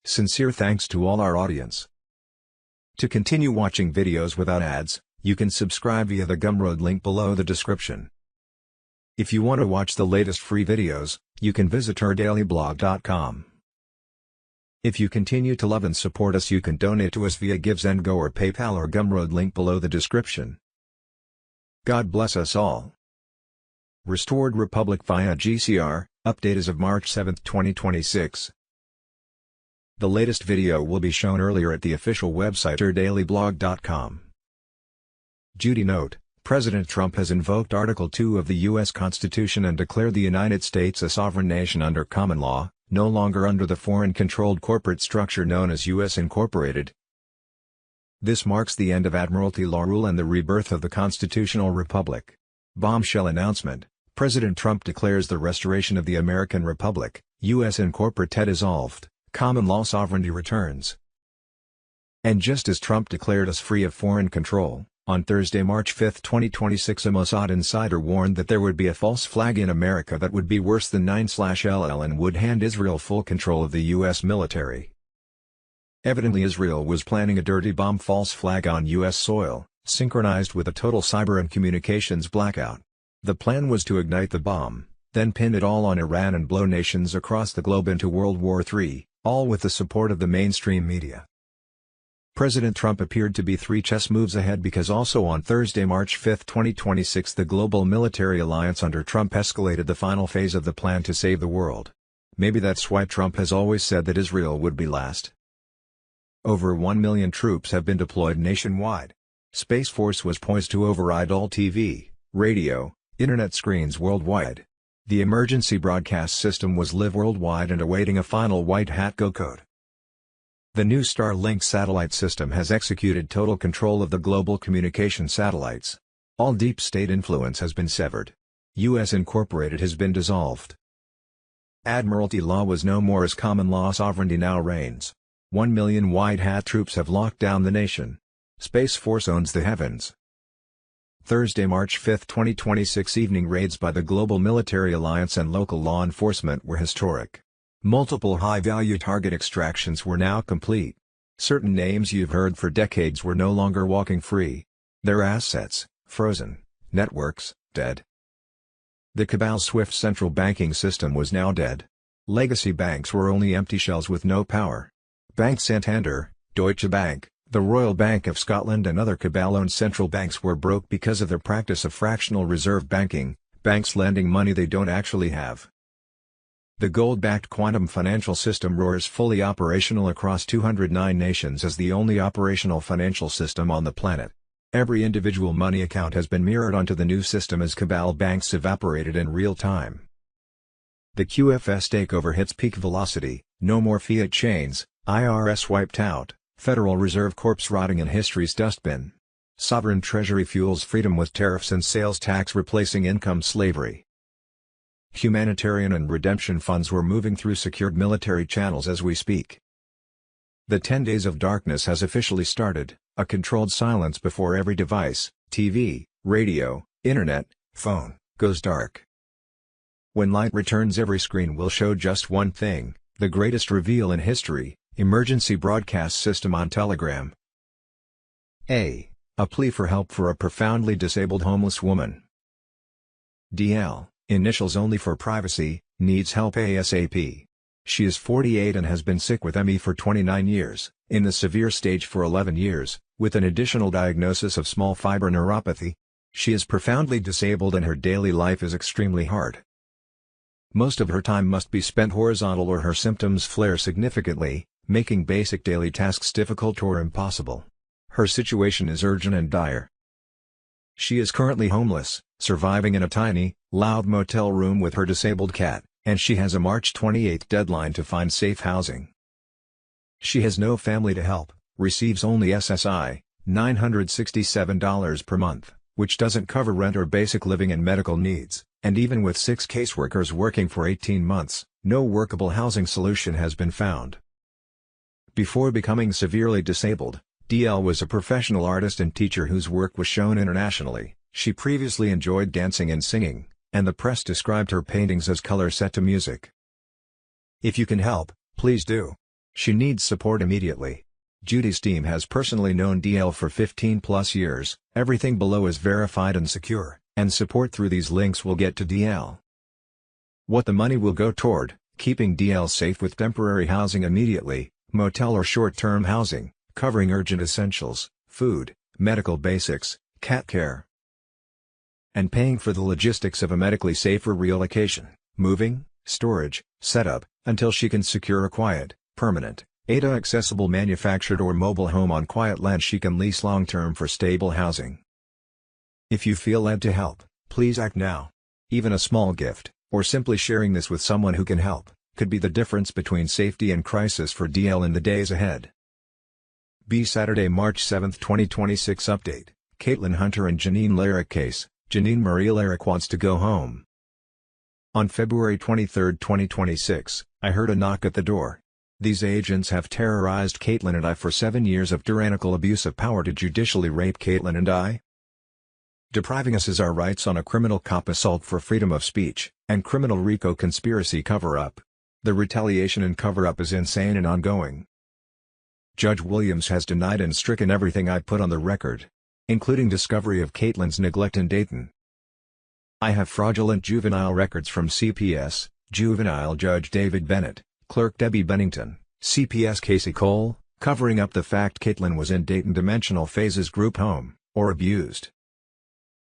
Sincere thanks to all our audience. To continue watching videos without ads, you can subscribe via the Gumroad link below the description. If you want to watch the latest free videos, you can visit ourdailyblog.com. If you continue to love and support us, you can donate to us via GiveSendGo or PayPal or Gumroad link below the description. God bless us all. Restored Republic via GCR, update as of March 7, 2026. The latest video will be shown earlier at the official website ourdailyblog.com. Judy note: President Trump has invoked Article 2 of the U.S. Constitution and declared the United States a sovereign nation under common law, no longer under the foreign-controlled corporate structure known as U.S. Incorporated. This marks the end of Admiralty law rule and the rebirth of the constitutional republic. Bombshell announcement: President Trump declares the restoration of the American Republic, U.S. Incorporated dissolved, common law sovereignty returns. And just as Trump declared us free of foreign control, on Thursday, March 5, 2026, a Mossad insider warned that there would be a false flag in America that would be worse than 9/LL and would hand Israel full control of the U.S. military. Evidently Israel was planning a dirty bomb false flag on U.S. soil, synchronized with a total cyber and communications blackout. The plan was to ignite the bomb, then pin it all on Iran and blow nations across the globe into World War III, all with the support of the mainstream media. President Trump appeared to be 3 chess moves ahead because also on Thursday, March 5, 2026, the global military alliance under Trump escalated the final phase of the plan to save the world. Maybe that's why Trump has always said that Israel would be last. Over 1 million troops have been deployed nationwide. Space Force was poised to override all TV, radio, internet screens worldwide. The emergency broadcast system was live worldwide and awaiting a final white hat go code. The new Starlink satellite system has executed total control of the global communication satellites. All deep state influence has been severed. U.S. Incorporated has been dissolved. Admiralty law was no more as common law sovereignty now reigns. 1 million white hat troops have locked down the nation. Space Force owns the heavens. Thursday, March 5, 2026 evening raids by the Global Military Alliance and local law enforcement were historic. Multiple high-value target extractions were now complete. Certain names you've heard for decades were no longer walking free. Their assets, frozen. Networks, dead. The cabal's swift central banking system was now dead. Legacy banks were only empty shells with no power. Bank Santander, Deutsche Bank, the Royal Bank of Scotland and other cabal-owned central banks were broke because of their practice of fractional reserve banking, banks lending money they don't actually have. The gold-backed quantum financial system roars fully operational across 209 nations as the only operational financial system on the planet. Every individual money account has been mirrored onto the new system as cabal banks evaporated in real time. The QFS takeover hits peak velocity, no more fiat chains, IRS wiped out, Federal Reserve Corps rotting in history's dustbin. Sovereign treasury fuels freedom with tariffs and sales tax replacing income slavery. Humanitarian and redemption funds were moving through secured military channels as we speak. The 10 days of darkness has officially started, a controlled silence before every device, TV, radio, internet, phone, goes dark. When light returns, every screen will show just one thing, the greatest reveal in history: emergency broadcast system on Telegram. A plea for help for a profoundly disabled homeless woman. DL, initials only for privacy, needs help ASAP. She is 48 and has been sick with ME for 29 years, in the severe stage for 11 years, with an additional diagnosis of small fiber neuropathy. She is profoundly disabled and her daily life is extremely hard. Most of her time must be spent horizontal or her symptoms flare significantly, making basic daily tasks difficult or impossible. Her situation is urgent and dire. She is currently homeless, surviving in a tiny, loud motel room with her disabled cat, and she has a March 28 deadline to find safe housing. She has no family to help, receives only SSI, $967 per month, which doesn't cover rent or basic living and medical needs, and even with 6 caseworkers working for 18 months, no workable housing solution has been found. Before becoming severely disabled, DL was a professional artist and teacher whose work was shown internationally. She previously enjoyed dancing and singing, and the press described her paintings as color set to music. If you can help, please do. She needs support immediately. Judy's team has personally known DL for 15 plus years, everything below is verified and secure, and support through these links will get to DL. What the money will go toward: keeping DL safe with temporary housing immediately, motel or short-term housing, covering urgent essentials, food, medical basics, cat care, and paying for the logistics of a medically safer relocation, moving, storage, setup, until she can secure a quiet, permanent, ADA-accessible manufactured or mobile home on quiet land she can lease long-term for stable housing. If you feel led to help, please act now. Even a small gift, or simply sharing this with someone who can help, could be the difference between safety and crisis for DL in the days ahead. Saturday, March 7, 2026 Update: Caitlin Hunter and Janine Larrick case. Janine Marie Larrick wants to go home. On February 23, 2026, I heard a knock at the door. These agents have terrorized Caitlin and I for 7 years of tyrannical abuse of power to judicially rape Caitlin and I, depriving us of our rights on a criminal cop assault for freedom of speech, and criminal RICO conspiracy cover-up. The retaliation and cover-up is insane and ongoing. Judge Williams has denied and stricken everything I put on the record, including discovery of Caitlin's neglect in Dayton. I have fraudulent juvenile records from CPS, Juvenile Judge David Bennett, Clerk Debbie Bennington, CPS Casey Cole, covering up the fact Caitlin was in Dayton Dimensional Phases Group Home, or abused.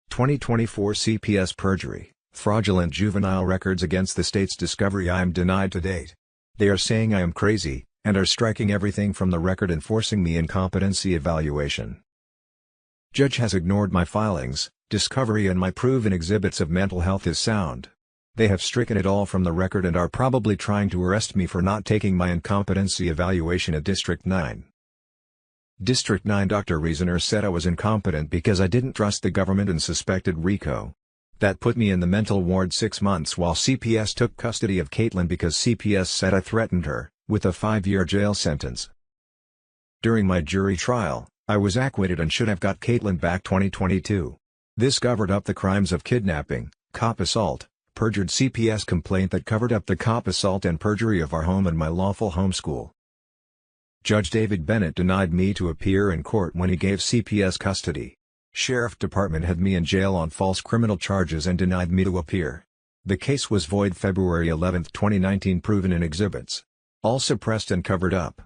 2024 CPS perjury, fraudulent juvenile records against the state's discovery I am denied to date. They are saying I am crazy, and are striking everything from the record and forcing me incompetency evaluation. Judge has ignored my filings, discovery and my proven exhibits of mental health is sound. They have stricken it all from the record and are probably trying to arrest me for not taking my incompetency evaluation at District 9. District 9 Dr. Reasoner said I was incompetent because I didn't trust the government and suspected RICO. That put me in the mental ward 6 months while CPS took custody of Caitlin because CPS said I threatened her, with a 5-year jail sentence. During my jury trial, I was acquitted and should have got Caitlin back 2022. This covered up the crimes of kidnapping, cop assault, perjured CPS complaint that covered up the cop assault and perjury of our home and my lawful homeschool. Judge David Bennett denied me to appear in court when he gave CPS custody. Sheriff Department had me in jail on false criminal charges and denied me to appear. The case was void February 11, 2019, proven in exhibits. All suppressed and covered up.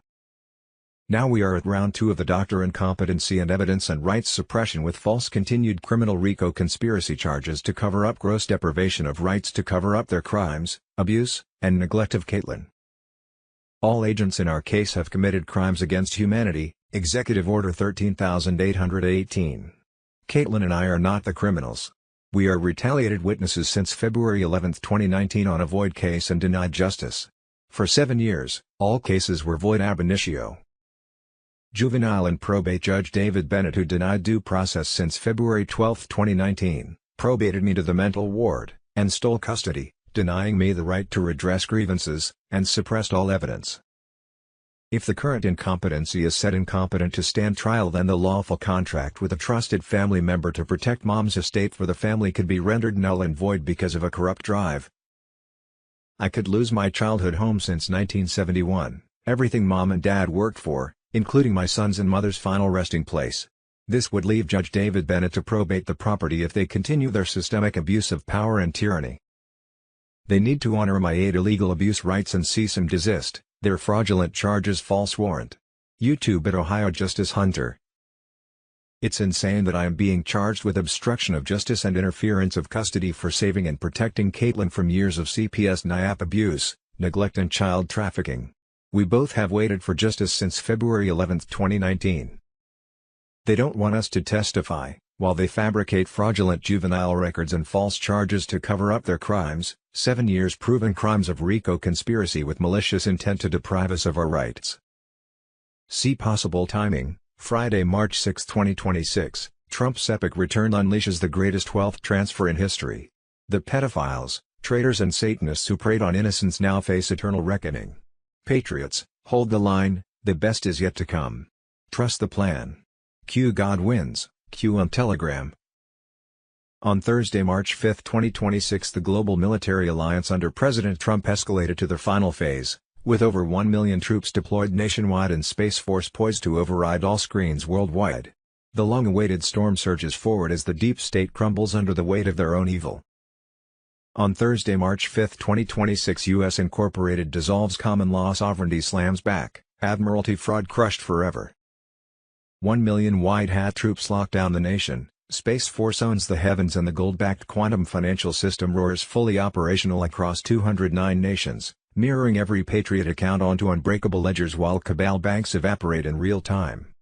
Now we are at round 2 of the doctor incompetency and evidence and rights suppression with false continued criminal RICO conspiracy charges to cover up gross deprivation of rights to cover up their crimes, abuse, and neglect of Caitlin. All agents in our case have committed crimes against humanity, Executive Order 13,818. Caitlin and I are not the criminals. We are retaliated witnesses since February 11, 2019 on a void case and denied justice. For 7 years, all cases were void ab initio. Juvenile and probate Judge David Bennett, who denied due process since February 12, 2019, probated me to the mental ward, and stole custody, denying me the right to redress grievances, and suppressed all evidence. If the current incompetency is said incompetent to stand trial, then the lawful contract with a trusted family member to protect mom's estate for the family could be rendered null and void because of a corrupt drive. I could lose my childhood home since 1971, everything mom and dad worked for, including my son's and mother's final resting place. This would leave Judge David Bennett to probate the property if they continue their systemic abuse of power and tyranny. They need to honor my 8 illegal abuse rights and cease and desist, their fraudulent charges false warrant. YouTube at Ohio Justice Hunter. It's insane that I am being charged with obstruction of justice and interference of custody for saving and protecting Caitlin from years of CPS NIAP abuse, neglect and child trafficking. We both have waited for justice since February 11, 2019. They don't want us to testify, while they fabricate fraudulent juvenile records and false charges to cover up their crimes, 7 years proven crimes of RICO conspiracy with malicious intent to deprive us of our rights. See possible timing, Friday, March 6, 2026, Trump's epic return unleashes the greatest wealth transfer in history. The pedophiles, traitors and Satanists who preyed on innocents now face eternal reckoning. Patriots, hold the line, the best is yet to come. Trust the plan. Q God wins, Q on Telegram. On Thursday, March 5, 2026, the global military alliance under President Trump escalated to their final phase, With over 1 million troops deployed nationwide and Space Force poised to override all screens worldwide, the long-awaited storm surges forward as the deep state crumbles under the weight of their own evil. On Thursday, March 5, 2026, U.S. Incorporated dissolves common law sovereignty, slams back, Admiralty fraud crushed forever. 1 million white hat troops lock down the nation, Space Force owns the heavens, and the gold-backed quantum financial system roars fully operational across 209 nations, mirroring every Patriot account onto unbreakable ledgers while cabal banks evaporate in real time.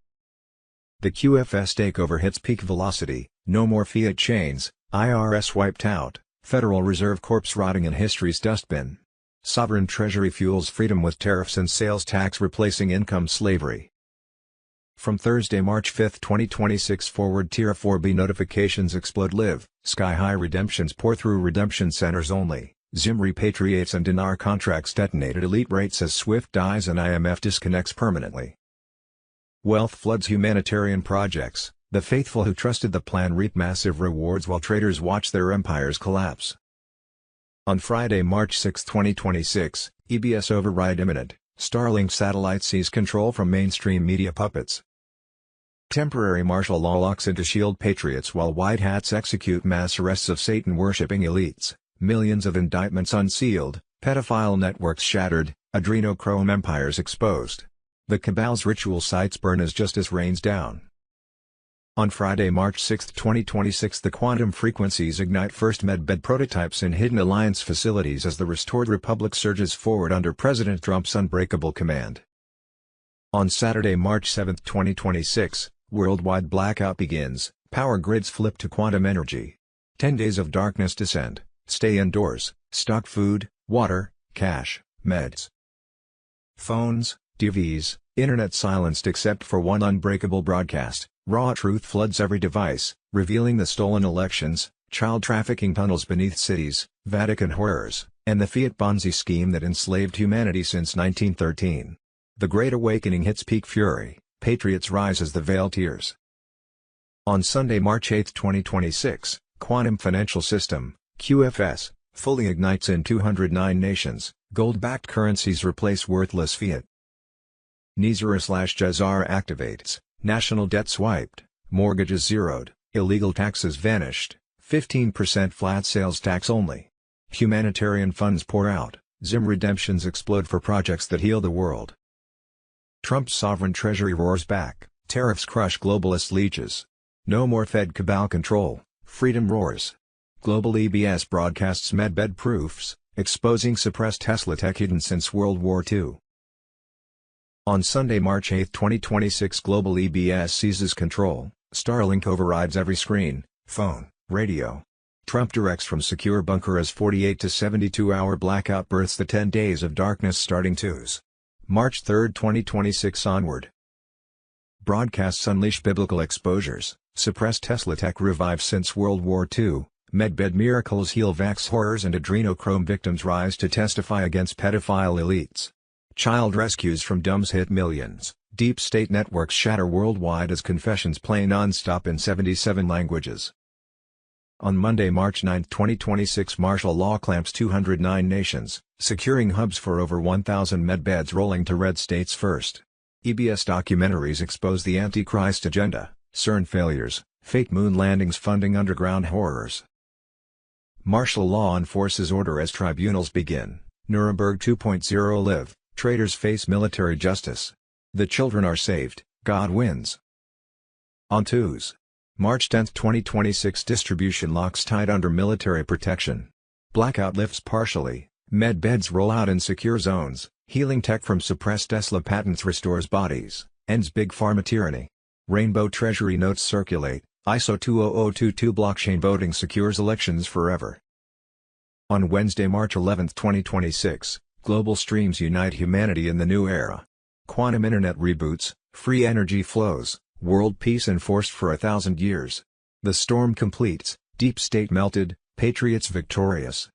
The QFS takeover hits peak velocity, no more fiat chains, IRS wiped out, Federal Reserve corpse rotting in history's dustbin. Sovereign treasury fuels freedom with tariffs and sales tax replacing income slavery. From Thursday, March 5, 2026 forward, Tier 4B notifications explode. Live, sky-high redemptions pour through redemption centers only. Zim repatriates and dinar contracts detonated. Elite rates as SWIFT dies and IMF disconnects permanently. Wealth floods humanitarian projects. The faithful who trusted the plan reap massive rewards while traders watch their empires collapse. On Friday, March 6, 2026, EBS override imminent. Starlink satellite sees control from mainstream media puppets. Temporary martial law locks into shield patriots while white hats execute mass arrests of Satan-worshipping elites. Millions of indictments unsealed, pedophile networks shattered, adrenochrome empires exposed. The cabal's ritual sites burn as justice rains down. On Friday, March 6, 2026, the quantum frequencies ignite first medbed prototypes in hidden alliance facilities as the restored republic surges forward under President Trump's unbreakable command. On Saturday, March 7, 2026, worldwide blackout begins, power grids flip to quantum energy. 10 days of darkness descend, stay indoors, stock food, water, cash, meds. Phones, TVs, internet silenced except for one unbreakable broadcast. Raw truth floods every device, revealing the stolen elections, child trafficking tunnels beneath cities, Vatican horrors, and the Fiat Ponzi scheme that enslaved humanity since 1913. The Great Awakening hits peak fury, patriots rise as the veil tears. On Sunday, March 8, 2026, Quantum Financial System, QFS, fully ignites in 209 nations, gold-backed currencies replace worthless fiat. GCR activates. National debt swiped, mortgages zeroed, illegal taxes vanished, 15% flat sales tax only. Humanitarian funds pour out, Zim redemptions explode for projects that heal the world. Trump's sovereign treasury roars back, tariffs crush globalist leeches. No more Fed cabal control, freedom roars. Global EBS broadcasts medbed proofs, exposing suppressed Tesla tech hidden since World War II. On Sunday, March 8, 2026, global EBS seizes control, Starlink overrides every screen, phone, radio. Trump directs from secure bunker as 48 to 72-hour blackout births the 10 days of darkness starting Tuesday, March 3, 2026 onward. Broadcasts unleash biblical exposures, suppressed Tesla tech revive since World War II, medbed miracles heal vax horrors and adrenochrome victims rise to testify against pedophile elites. Child rescues from dumbs hit millions, deep state networks shatter worldwide as confessions play non-stop in 77 languages. On Monday, March 9, 2026, martial law clamps 209 nations, securing hubs for over 1,000 medbeds rolling to red states first. EBS documentaries expose the Antichrist agenda, CERN failures, fake moon landings funding underground horrors. Martial law enforces order as tribunals begin, Nuremberg 2.0 live. Traitors face military justice. The children are saved, God wins. On Tuesday, March 10, 2026, distribution locks tied under military protection. Blackout lifts partially, medbeds roll out in secure zones, healing tech from suppressed Tesla patents restores bodies, ends big pharma tyranny. Rainbow treasury notes circulate, ISO 20022 blockchain voting secures elections forever. On Wednesday, March 11, 2026, global streams unite humanity in the new era. Quantum internet reboots, free energy flows, world peace enforced for 1,000 years. The storm completes, deep state melted, patriots victorious.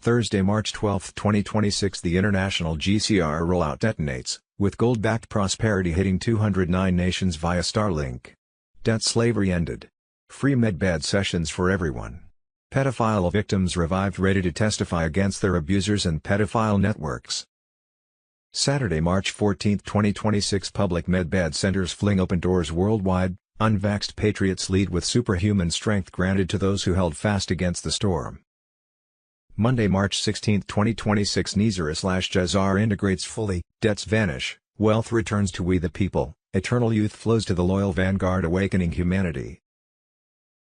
Thursday, March 12, 2026, the international GCR rollout detonates, with gold-backed prosperity hitting 209 nations via Starlink. Debt slavery ended. Free medbed sessions for everyone. Pedophile victims revived ready to testify against their abusers and pedophile networks. Saturday, March 14, 2026. Public medbed centers fling open doors worldwide. Unvaxxed patriots lead with superhuman strength granted to those who held fast against the storm. Monday, March 16, 2026. GCR integrates fully, debts vanish, wealth returns to we the people, eternal youth flows to the loyal vanguard awakening humanity.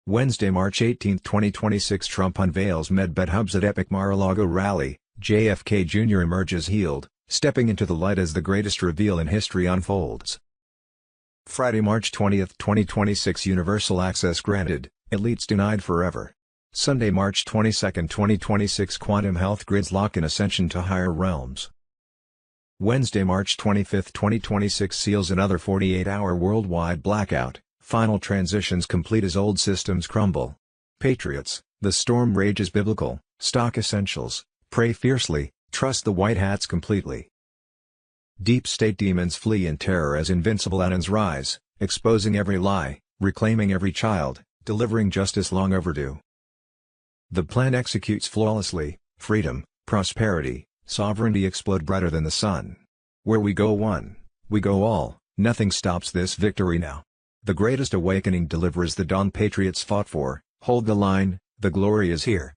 Wednesday, March 18, 2026. Trump unveils medbed hubs at Epic Mar-a-Lago rally. JFK Jr. emerges healed, stepping into the light as the greatest reveal in history unfolds. Friday, March 20, 2026. Universal access granted, elites denied forever. Sunday, March 22, 2026. Quantum health grids lock in ascension to higher realms. Wednesday, March 25, 2026. Seals another 48-hour worldwide blackout. Final transitions complete as old systems crumble. Patriots, the storm rages biblical, stock essentials, pray fiercely, trust the white hats completely. Deep state demons flee in terror as invincible aliens rise, exposing every lie, reclaiming every child, delivering justice long overdue. The plan executes flawlessly, freedom, prosperity, sovereignty explode brighter than the sun. Where we go one, we go all, nothing stops this victory now. The greatest awakening delivers the dawn patriots fought for, hold the line, the glory is here.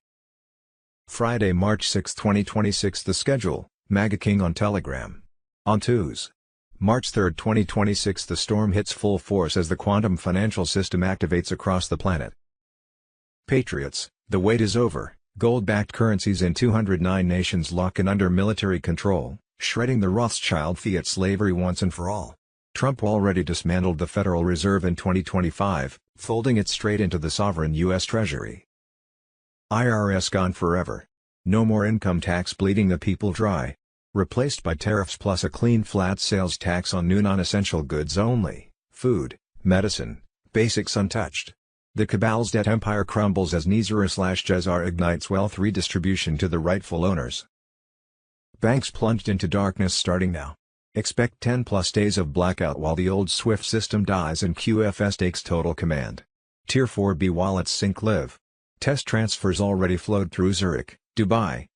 Friday, March 6, 2026. The schedule, MAGA King on Telegram. On Tuesday, March 3, 2026. The storm hits full force as the quantum financial system activates across the planet. Patriots, the wait is over, gold-backed currencies in 209 nations lock in under military control, shredding the Rothschild fiat slavery once and for all. Trump already dismantled the Federal Reserve in 2025, folding it straight into the sovereign U.S. Treasury. IRS gone forever. No more income tax bleeding the people dry. Replaced by tariffs plus a clean flat sales tax on new non-essential goods only, food, medicine, basics untouched. The cabal's debt empire crumbles as GCR ignites wealth redistribution to the rightful owners. Banks plunged into darkness starting now. Expect 10+ days of blackout while the old SWIFT system dies and QFS takes total command. Tier 4B wallets sync live. Test transfers already flowed through Zurich, Dubai,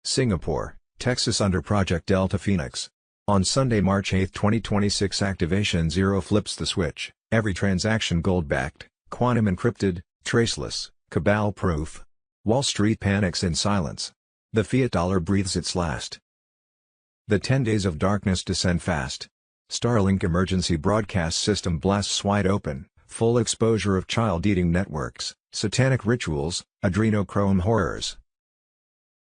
Singapore, Texas under Project Delta Phoenix. On Sunday, March 8, 2026. Activation 0 flips the switch, every transaction gold-backed, quantum encrypted, traceless, cabal-proof. Wall Street panics in silence. The fiat dollar breathes its last. The 10 days of darkness descend fast. Starlink emergency broadcast system blasts wide open, full exposure of child-eating networks, satanic rituals, adrenochrome horrors.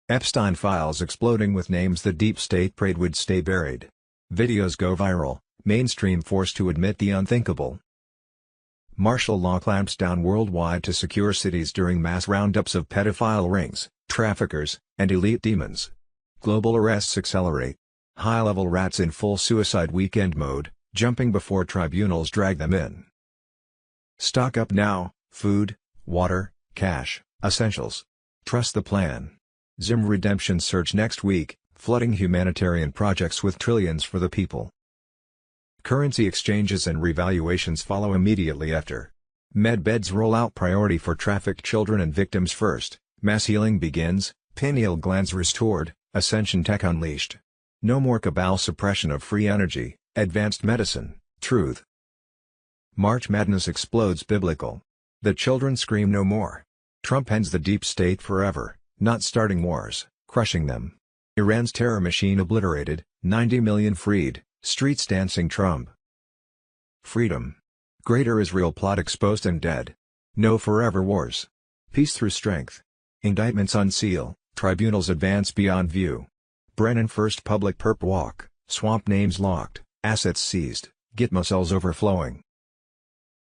Epstein files exploding with names the deep state prayed would stay buried. Videos go viral, mainstream forced to admit the unthinkable. Martial law clamps down worldwide to secure cities during mass roundups of pedophile rings, traffickers, and elite demons. Global arrests accelerate. High-level rats in full suicide weekend mode, jumping before tribunals drag them in. Stock up now, food, water, cash, essentials. Trust the plan. Zim redemption surge next week, flooding humanitarian projects with trillions for the people. Currency exchanges and revaluations follow immediately after. Medbeds roll out priority for trafficked children and victims first, mass healing begins, pineal glands restored, ascension tech unleashed. No more cabal suppression of free energy, advanced medicine, truth. March Madness explodes biblical. The children scream no more. Trump ends the deep state forever, not starting wars, crushing them. Iran's terror machine obliterated, 90 million freed, streets dancing Trump. Freedom. Greater Israel plot exposed and dead. No forever wars. Peace through strength. Indictments unseal, tribunals advance beyond view. Brennan first public perp walk, swamp names locked, assets seized, Gitmo cells overflowing.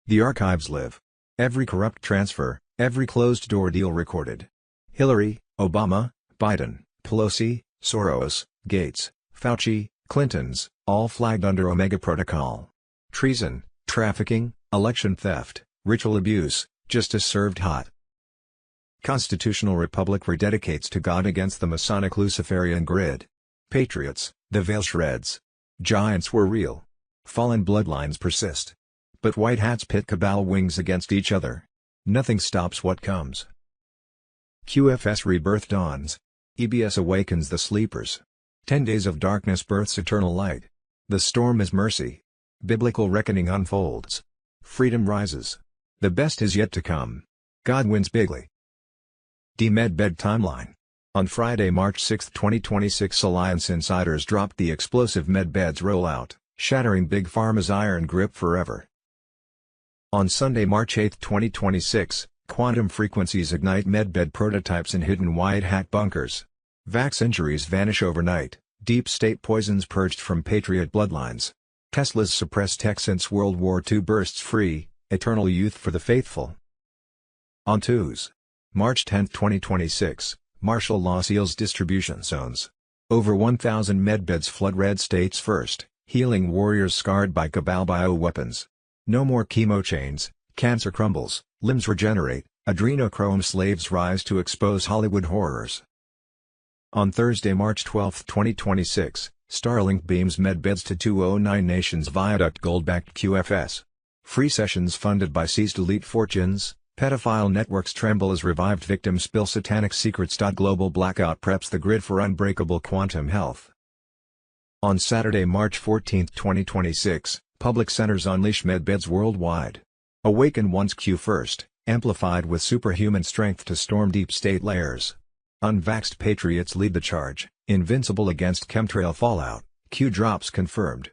The archives live. Every corrupt transfer, every closed-door deal recorded. Hillary, Obama, Biden, Pelosi, Soros, Gates, Fauci, Clintons, all flagged under Omega Protocol. Treason, trafficking, election theft, ritual abuse, justice served hot. Constitutional Republic rededicates to God against the Masonic Luciferian grid. Patriots, the veil shreds. Giants were real. Fallen bloodlines persist. But white hats pit cabal wings against each other. Nothing stops what comes. QFS rebirth dawns. EBS awakens the sleepers. 10 days of darkness births eternal light. The storm is mercy. Biblical reckoning unfolds. Freedom rises. The best is yet to come. God wins bigly. Medbed timeline. On Friday, March 6, 2026, Alliance insiders dropped the explosive Medbed's rollout, shattering Big Pharma's iron grip forever. On Sunday, March 8, 2026, quantum frequencies ignite Medbed prototypes in hidden white hat bunkers. Vax injuries vanish overnight, deep state poisons purged from patriot bloodlines. Tesla's suppressed tech since World War II bursts free, eternal youth for the faithful. On Tuesday, March 10, 2026, martial law seals distribution zones. Over 1,000 Medbeds flood red states first, healing warriors scarred by cabal bioweapons. No more chemo chains, cancer crumbles, limbs regenerate, adrenochrome slaves rise to expose Hollywood horrors. On Thursday, March 12, 2026, Starlink beams Medbeds to 209 nations viaduct gold-backed QFS. Free sessions funded by seized elite fortunes. Pedophile networks tremble as revived victims spill satanic secrets. Global blackout preps the grid for unbreakable quantum health. On Saturday, March 14, 2026, public centers unleash Medbeds worldwide. Awaken once Q first, amplified with superhuman strength to storm deep state layers. Unvaxxed patriots lead the charge, invincible against chemtrail fallout, Q drops confirmed.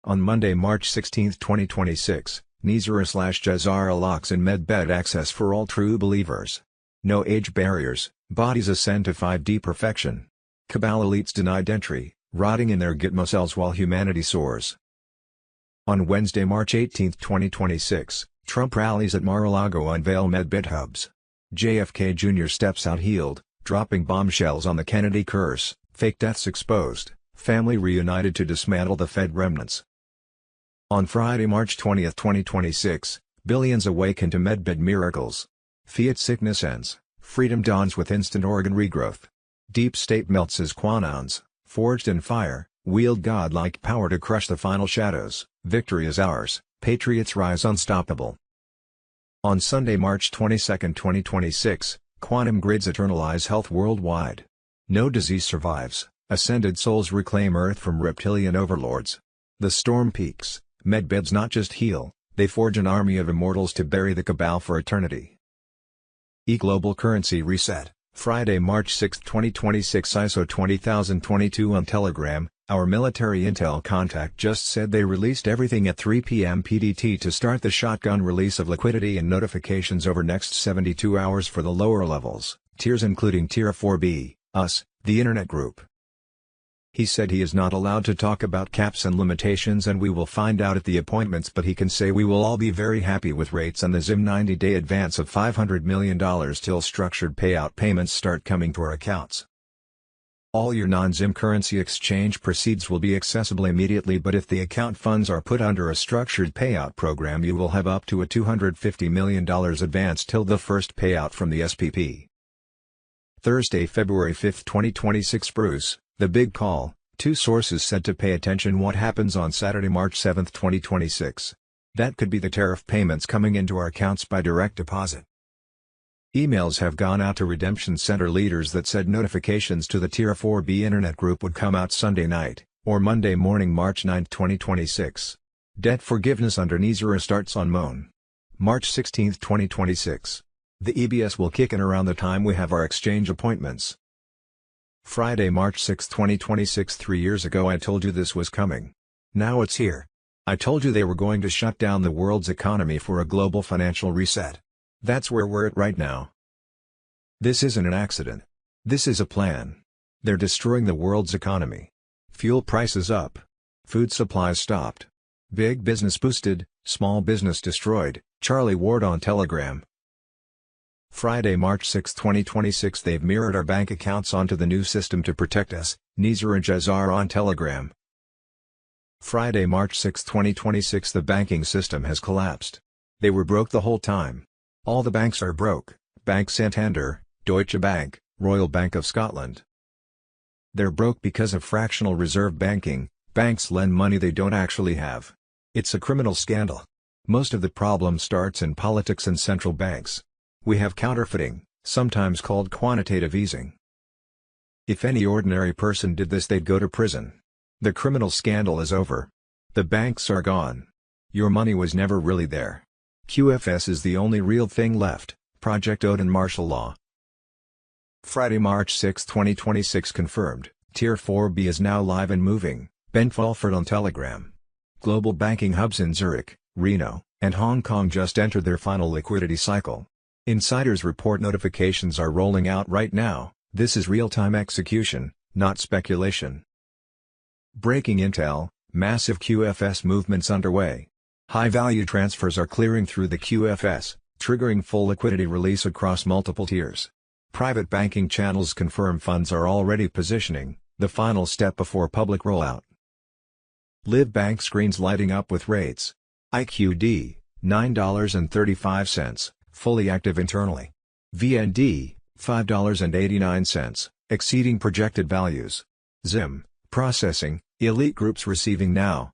On Monday, March 16, 2026, GCR locks in Medbed access for all true believers. No age barriers, bodies ascend to 5D perfection. Cabal elites denied entry, rotting in their Gitmo cells while humanity soars. On Wednesday, March 18, 2026, Trump rallies at Mar-a-Lago unveil Medbed hubs. JFK Jr. steps out healed, dropping bombshells on the Kennedy curse, fake deaths exposed, family reunited to dismantle the Fed remnants. On Friday, March 20, 2026, billions awaken to Medbed miracles. Fiat sickness ends, freedom dawns with instant organ regrowth. Deep state melts as quanons, forged in fire, wield godlike power to crush the final shadows. Victory is ours, patriots rise unstoppable. On Sunday, March 22, 2026, quantum grids eternalize health worldwide. No disease survives, ascended souls reclaim Earth from reptilian overlords. The storm peaks. Medbeds not just heal, they forge an army of immortals to bury the cabal for eternity. Global currency reset. Friday, March 6, 2026, ISO 20022 on Telegram. Our military intel contact just said they released everything at 3 p.m. PDT to start the shotgun release of liquidity and notifications over next 72 hours for the lower levels, tiers including Tier 4B, us, the Internet Group. He said he is not allowed to talk about caps and limitations and we will find out at the appointments, but he can say we will all be very happy with rates and the ZIM 90-day advance of $500 million till structured payout payments start coming to our accounts. All your non-ZIM currency exchange proceeds will be accessible immediately, but if the account funds are put under a structured payout program you will have up to a $250 million advance till the first payout from the SPP. Thursday, February 5, 2026, Bruce. The big call, two sources said to pay attention what happens on Saturday, March 7, 2026. That could be the tariff payments coming into our accounts by direct deposit. Emails have gone out to redemption center leaders that said notifications to the Tier 4B Internet Group would come out Sunday night, or Monday morning, March 9, 2026. Debt forgiveness under GCR starts on Moan. March 16, 2026. The EBS will kick in around the time we have our exchange appointments. Friday, March 6, 2026. 3 years ago I told you this was coming. Now it's here. I told you they were going to shut down the world's economy for a global financial reset. That's where we're at right now. This isn't an accident. This is a plan. They're destroying the world's economy. Fuel prices up. Food supplies stopped. Big business boosted, small business destroyed. Charlie Ward on Telegram. Friday, March 6, 2026. They've mirrored our bank accounts onto the new system to protect us, GCR on Telegram. Friday, March 6, 2026. The banking system has collapsed. They were broke the whole time. All the banks are broke, Bank Santander, Deutsche Bank, Royal Bank of Scotland. They're broke because of fractional reserve banking. Banks lend money they don't actually have. It's a criminal scandal. Most of the problem starts in politics and central banks. We have counterfeiting, sometimes called quantitative easing. If any ordinary person did this, they'd go to prison. The criminal scandal is over. The banks are gone. Your money was never really there. QFS is the only real thing left. Project Odin martial law. Friday, March 6, 2026 confirmed. Tier 4B is now live and moving. Ben Fulford on Telegram. Global banking hubs in Zurich, Reno, and Hong Kong just entered their final liquidity cycle. Insiders report notifications are rolling out right now. This is real-time execution, not speculation. Breaking intel, massive QFS movements underway. High-value transfers are clearing through the QFS, triggering full liquidity release across multiple tiers. Private banking channels confirm funds are already positioning, the final step before public rollout. Live Bank screens lighting up with rates. IQD, $9.35, fully active internally. VND, $5.89, exceeding projected values. ZIM, processing, elite groups receiving now.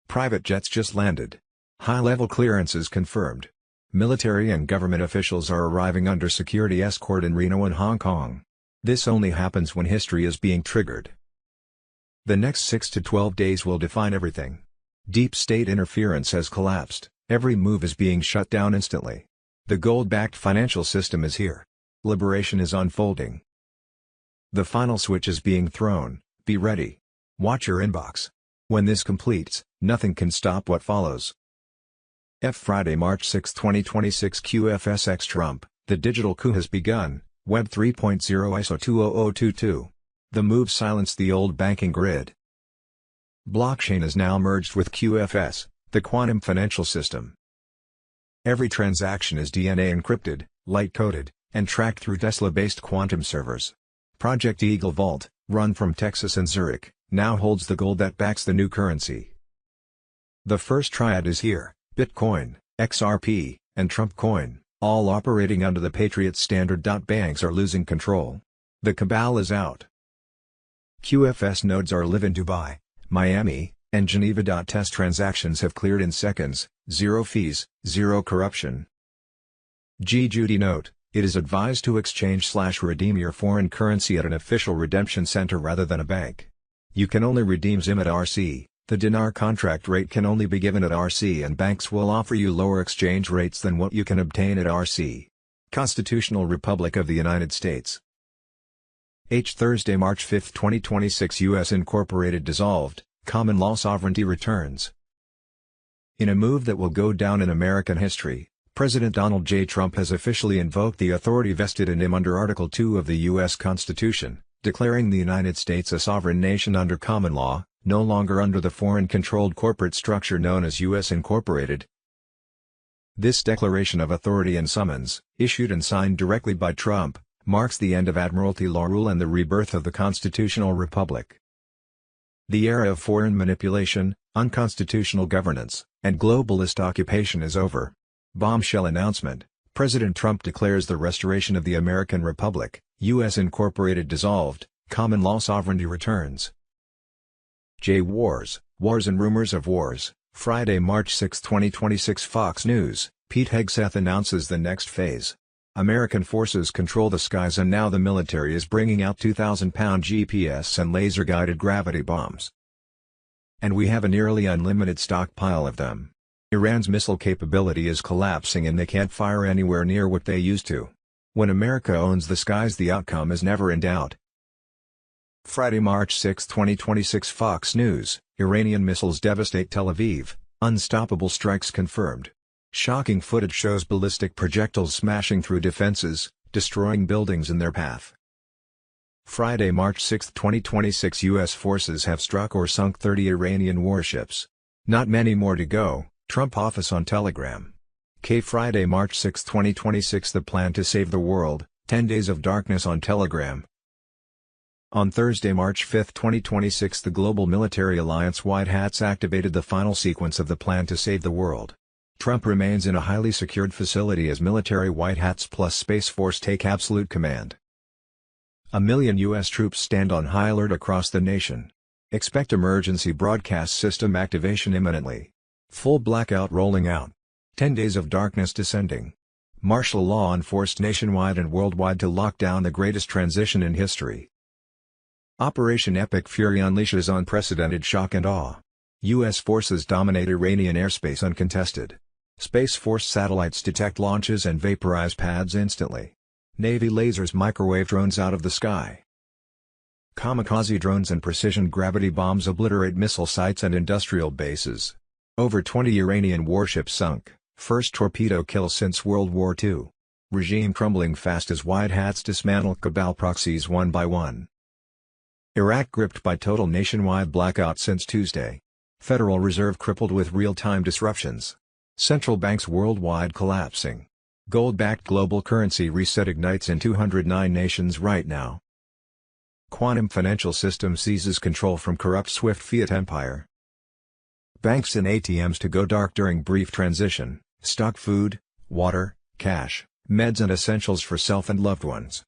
Private jets just landed. High-level clearances confirmed. Military and government officials are arriving under security escort in Reno and Hong Kong. This only happens when history is being triggered. The next 6 to 12 days will define everything. Deep state interference has collapsed, every move is being shut down instantly. The gold-backed financial system is here. Liberation is unfolding. The final switch is being thrown, be ready. Watch your inbox. When this completes, nothing can stop what follows. Friday, March 6, 2026 QFSX Trump, the digital coup has begun, Web 3.0 ISO 20022. The move silenced the old banking grid. Blockchain is now merged with QFS, the quantum financial system. Every transaction is DNA encrypted, light-coded, and tracked through Tesla-based quantum servers. Project Eagle Vault, run from Texas and Zurich, now holds the gold that backs the new currency. The first triad is here, Bitcoin, XRP, and Trump Coin, all operating under the Patriot standard. Banks are losing control. The cabal is out. QFS nodes are live in Dubai, Miami, and Geneva. Test transactions have cleared in seconds, zero fees, zero corruption. Judy note, it is advised to exchange/redeem your foreign currency at an official redemption center rather than a bank. You can only redeem ZIM at RC, the dinar contract rate can only be given at RC, and banks will offer you lower exchange rates than what you can obtain at RC. Constitutional Republic of the United States. Thursday, March 5, 2026 U.S. Incorporated dissolved, common law sovereignty returns. In a move that will go down in American history, President Donald J. Trump has officially invoked the authority vested in him under Article 2 of the U.S. Constitution, declaring the United States a sovereign nation under common law, no longer under the foreign-controlled corporate structure known as U.S. Incorporated. This declaration of authority and summons, issued and signed directly by Trump, marks the end of Admiralty law rule and the rebirth of the constitutional republic. The era of foreign manipulation, unconstitutional governance, and globalist occupation is over. Bombshell announcement, President Trump declares the restoration of the American Republic, U.S. Incorporated dissolved, common law sovereignty returns. Wars and Rumors of Wars, Friday, March 6, 2026 Fox News, Pete Hegseth announces the next phase. American forces control the skies and now the military is bringing out 2,000-pound GPS and laser-guided gravity bombs. And we have a nearly unlimited stockpile of them. Iran's missile capability is collapsing and they can't fire anywhere near what they used to. When America owns the skies, the outcome is never in doubt. Friday, March 6, 2026 Fox News, Iranian missiles devastate Tel Aviv, unstoppable strikes confirmed. Shocking footage shows ballistic projectiles smashing through defenses, destroying buildings in their path. Friday, March 6, 2026 U.S. forces have struck or sunk 30 Iranian warships. Not many more to go, Trump office on Telegram. Friday, March 6, 2026 The plan to save the world, 10 days of darkness on Telegram. On Thursday, March 5, 2026 the Global Military Alliance White Hats activated the final sequence of the plan to save the world. Trump remains in a highly secured facility as military White Hats plus Space Force take absolute command. 1 million U.S. troops stand on high alert across the nation. Expect emergency broadcast system activation imminently. Full blackout rolling out. 10 days of darkness descending. Martial law enforced nationwide and worldwide to lock down the greatest transition in history. Operation Epic Fury unleashes unprecedented shock and awe. U.S. forces dominate Iranian airspace uncontested. Space Force satellites detect launches and vaporize pads instantly. Navy lasers microwave drones out of the sky. Kamikaze drones and precision gravity bombs obliterate missile sites and industrial bases. Over 20 Iranian warships sunk, first torpedo kill since World War II. Regime crumbling fast as white hats dismantle cabal proxies one by one. Iraq gripped by total nationwide blackout since Tuesday. Federal Reserve crippled with real-time disruptions. Central banks worldwide collapsing. Gold-backed global currency reset ignites in 209 nations right now. Quantum financial system seizes control from corrupt SWIFT fiat empire. Banks and ATMs to go dark during brief transition, stock food, water, cash, meds and essentials for self and loved ones.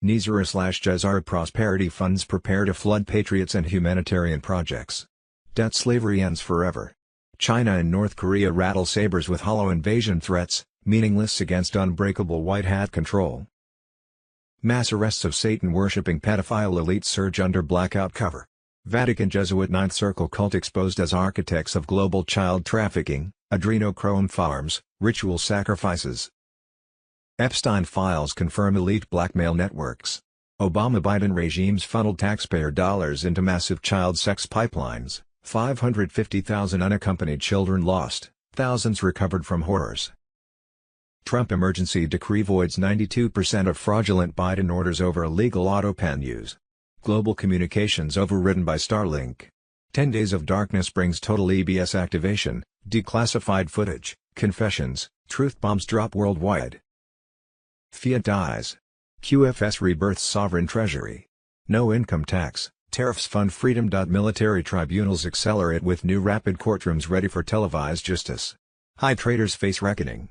Nizara/GCR prosperity funds prepare to flood patriots and humanitarian projects. Debt slavery ends forever. China and North Korea rattle sabers with hollow invasion threats, meaningless against unbreakable white hat control. Mass arrests of Satan-worshipping pedophile elites surge under blackout cover. Vatican Jesuit Ninth Circle cult exposed as architects of global child trafficking, adrenochrome farms, ritual sacrifices. Epstein files confirm elite blackmail networks. Obama-Biden regimes funneled taxpayer dollars into massive child sex pipelines, 550,000 unaccompanied children lost, thousands recovered from horrors. Trump emergency decree voids 92% of fraudulent Biden orders over illegal auto pen use. Global communications overridden by Starlink. 10 Days of Darkness brings total EBS activation, declassified footage, confessions, truth bombs drop worldwide. Fiat dies. QFS rebirths sovereign treasury. No income tax, tariffs fund freedom. Military tribunals accelerate with new rapid courtrooms ready for televised justice. High traders face reckoning.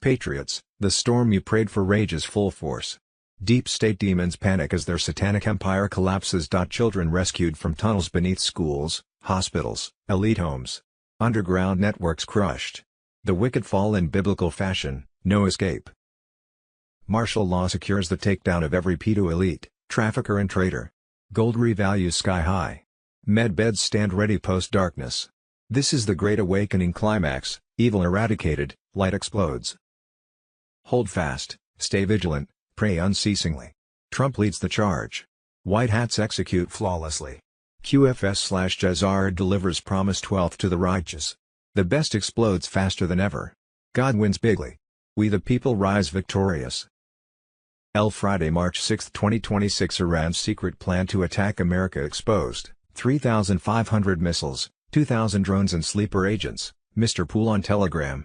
Patriots, the storm you prayed for rages full force. Deep state demons panic as their satanic empire collapses. Children rescued from tunnels beneath schools, hospitals, elite homes. Underground networks crushed. The wicked fall in biblical fashion, no escape. Martial law secures the takedown of every pedo elite, trafficker and traitor. Gold revalues sky high. Med beds stand ready post-darkness. This is the Great Awakening climax, evil eradicated, light explodes. Hold fast, stay vigilant, pray unceasingly. Trump leads the charge. White hats execute flawlessly. QFS/GCR delivers promised wealth to the righteous. The best explodes faster than ever. God wins bigly. We the people rise victorious. Friday, March 6, 2026. Iran's secret plan to attack America exposed. 3,500 missiles, 2,000 drones and sleeper agents, Mr. Pool on Telegram.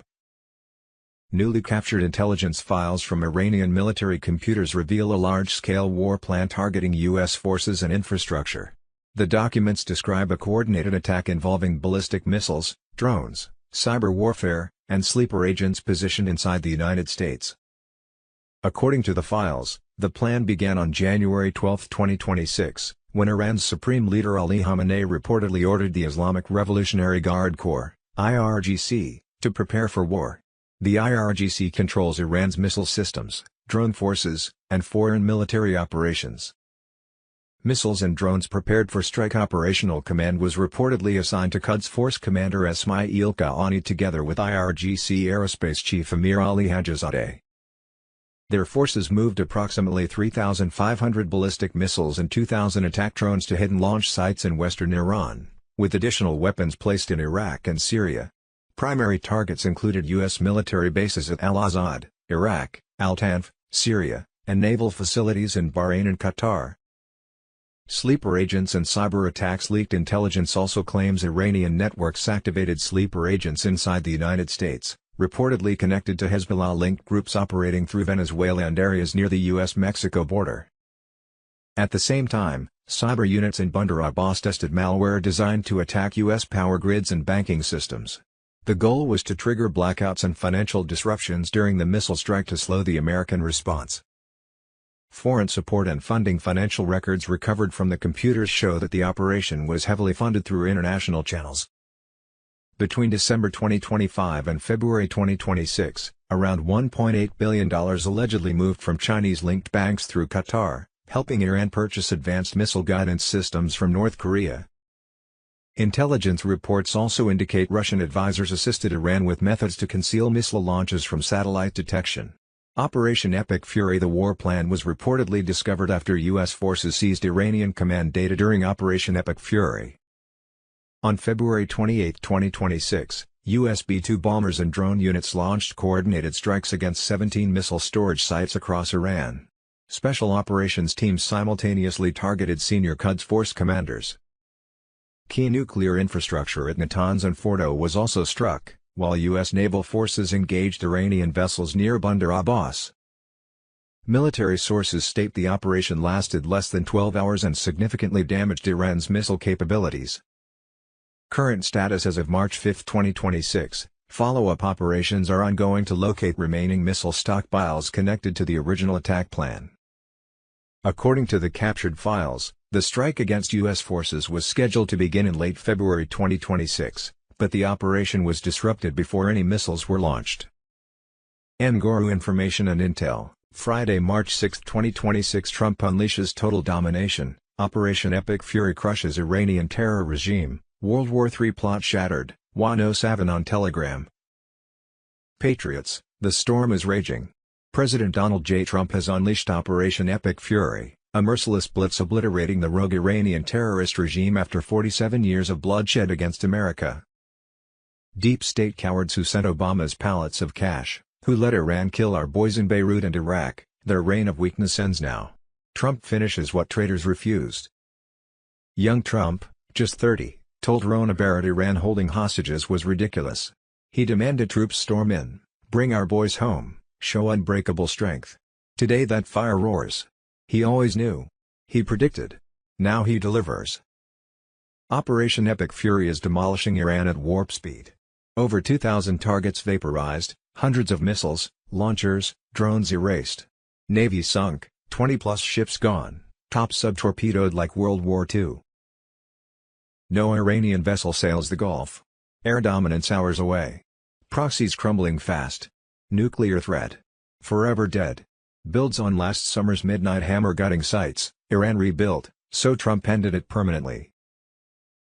Newly captured intelligence files from Iranian military computers reveal a large-scale war plan targeting U.S. forces and infrastructure. The documents describe a coordinated attack involving ballistic missiles, drones, cyber warfare, and sleeper agents positioned inside the United States. According to the files, the plan began on January 12, 2026, when Iran's Supreme Leader Ali Khamenei reportedly ordered the Islamic Revolutionary Guard Corps, IRGC, to prepare for war. The IRGC controls Iran's missile systems, drone forces, and foreign military operations. Missiles and drones prepared for strike. Operational command was reportedly assigned to Quds Force Commander Esmail Qaani together with IRGC Aerospace Chief Amir Ali Hajizadeh. Their forces moved approximately 3,500 ballistic missiles and 2,000 attack drones to hidden launch sites in western Iran, with additional weapons placed in Iraq and Syria. Primary targets included U.S. military bases at Al-Azad, Iraq, Al-Tanf, Syria, and naval facilities in Bahrain and Qatar. Sleeper agents and cyber attacks. Leaked intelligence also claims Iranian networks activated sleeper agents inside the United States, reportedly connected to Hezbollah-linked groups operating through Venezuela and areas near the U.S.-Mexico border. At the same time, cyber units in Bandar Abbas tested malware designed to attack U.S. power grids and banking systems. The goal was to trigger blackouts and financial disruptions during the missile strike to slow the American response. Foreign support and funding. Financial records recovered from the computers show that the operation was heavily funded through international channels. Between December 2025 and February 2026, around $1.8 billion allegedly moved from Chinese-linked banks through Qatar, helping Iran purchase advanced missile guidance systems from North Korea. Intelligence reports also indicate Russian advisors assisted Iran with methods to conceal missile launches from satellite detection. Operation Epic Fury. The war plan was reportedly discovered after U.S. forces seized Iranian command data during Operation Epic Fury. On February 28, 2026, U.S. B-2 bombers and drone units launched coordinated strikes against 17 missile storage sites across Iran. Special operations teams simultaneously targeted senior Quds Force commanders. Key nuclear infrastructure at Natanz and Fordo was also struck, while U.S. naval forces engaged Iranian vessels near Bandar Abbas. Military sources state the operation lasted less than 12 hours and significantly damaged Iran's missile capabilities. Current status as of March 5, 2026, follow-up operations are ongoing to locate remaining missile stockpiles connected to the original attack plan. According to the captured files, the strike against U.S. forces was scheduled to begin in late February 2026, but the operation was disrupted before any missiles were launched. Nguru Information and Intel, Friday, March 6, 2026. Trump unleashes total domination, Operation Epic Fury crushes Iranian terror regime, World War III plot shattered, 107 on Telegram. Patriots, the storm is raging. President Donald J. Trump has unleashed Operation Epic Fury, a merciless blitz obliterating the rogue Iranian terrorist regime after 47 years of bloodshed against America. Deep state cowards who sent Obama's pallets of cash, who let Iran kill our boys in Beirut and Iraq, their reign of weakness ends now. Trump finishes what traitors refused. Young Trump, just 30, told Rona Barrett Iran holding hostages was ridiculous. He demanded troops storm in, bring our boys home, show unbreakable strength. Today that fire roars. He always knew. He predicted. Now he delivers. Operation Epic Fury is demolishing Iran at warp speed. Over 2,000 targets vaporized, hundreds of missiles, launchers, drones erased. Navy sunk, 20-plus ships gone, top sub-torpedoed like World War II. No Iranian vessel sails the Gulf. Air dominance hours away. Proxies crumbling fast. Nuclear threat. Forever dead. Builds on last summer's midnight hammer gutting sites, Iran rebuilt, so Trump ended it permanently.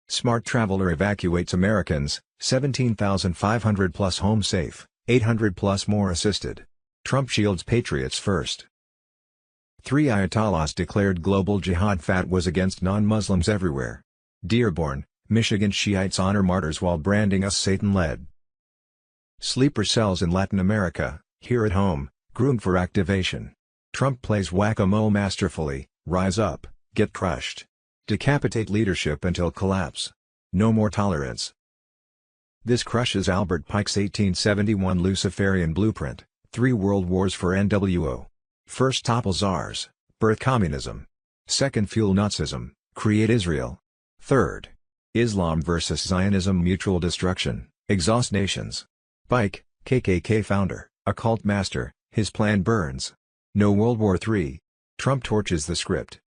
Smart traveler evacuates Americans, 17,500 plus home safe, 800 plus more assisted. Trump shields patriots first. 3 Ayatollahs declared global jihad fatwas against non-Muslims everywhere. Dearborn, Michigan Shiites honor martyrs while branding us Satan-led. Sleeper cells in Latin America, here at home, groomed for activation. Trump plays whack-a-mole masterfully, rise up, get crushed. Decapitate leadership until collapse. No more tolerance. This crushes Albert Pike's 1871 Luciferian blueprint, 3 world wars for NWO. First topple czars, birth communism. Second fuel Nazism, create Israel. Third, Islam versus Zionism mutual destruction, exhaust nations. Pike, KKK founder, occult master, his plan burns. No World War III. Trump torches the script.